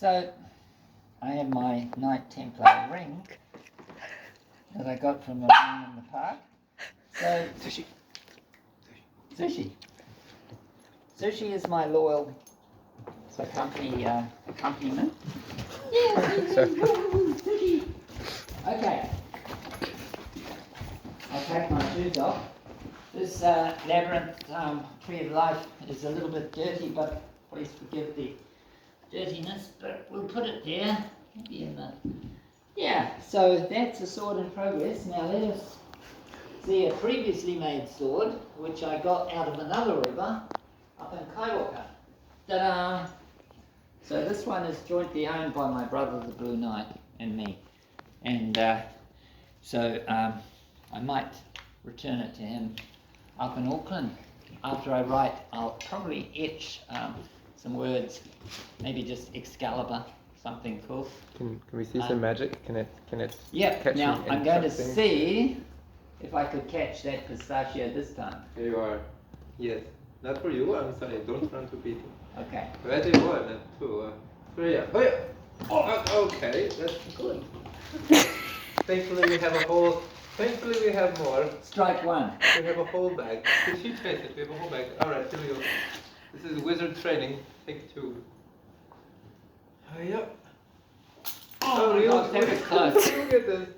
So, I have my Knight Templar ring that I got from a man in the park. So, Sushi. Sushi. Sushi is my loyal accompaniment. Yes, sushi. Okay. I'll take my shoes off. This labyrinth tree of life is a little bit dirty, but please forgive the dirtiness. But we'll put it there. Maybe in the... Yeah. So that's a sword in progress. Now let us see a previously made sword, which I got out of another river up in Kaiwaka. Ta-da! So this one is jointly owned by my brother, the Blue Knight, and me. And so I might return it to him up in Auckland. After I write, I'll probably etch some words, maybe just Excalibur, something cool. Can we see some magic? Can it Yep. catch Now me I'm in going to something? see if I could catch that pistachio this time. Here you are. Yes. Not for you, I'm sorry. Don't run to beat. Okay. Ready, 1 and 2, 3. Oh, okay, that's good. Thankfully we have a whole. Thankfully we have more. Strike one. We have a whole bag. Did she trace it? We have a whole bag. Alright, here we go. This is wizard training. Take 2. Yep. Oh, my gosh, that was close. Look at this.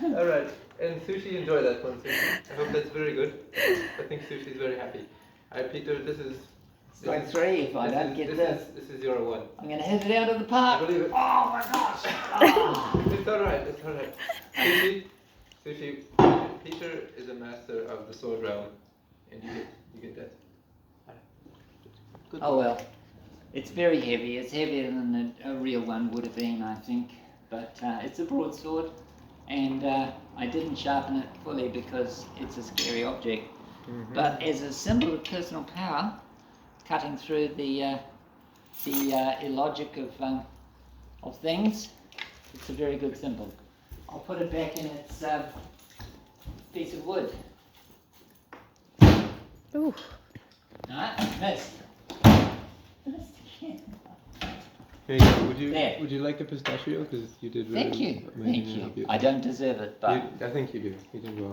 Alright, and Sushi, enjoy that one, Sushi. I hope that's very good. I think Sushi is very happy. Alright, Peter, this is... Strike 3 if I don't get this. This is your one. I'm going to hit it out of the park. I believe it. Oh my gosh. Oh. It's alright, it's alright. Sushi, Peter is a master of the sword realm, and you get that. Good. Oh well, it's very heavy. It's heavier than a real one would have been, I think. But it's a broadsword, and I didn't sharpen it fully because it's a scary object. Mm-hmm. But as a symbol of personal power, cutting through the illogic of things, it's a very good symbol. I'll put it back in its piece of wood. Ooh. Alright, missed. Missed again. Here you go. There. Would you like a pistachio? Because you did really Thank you. amazing Thank job. you. I don't deserve it, but... I think you do. You did well.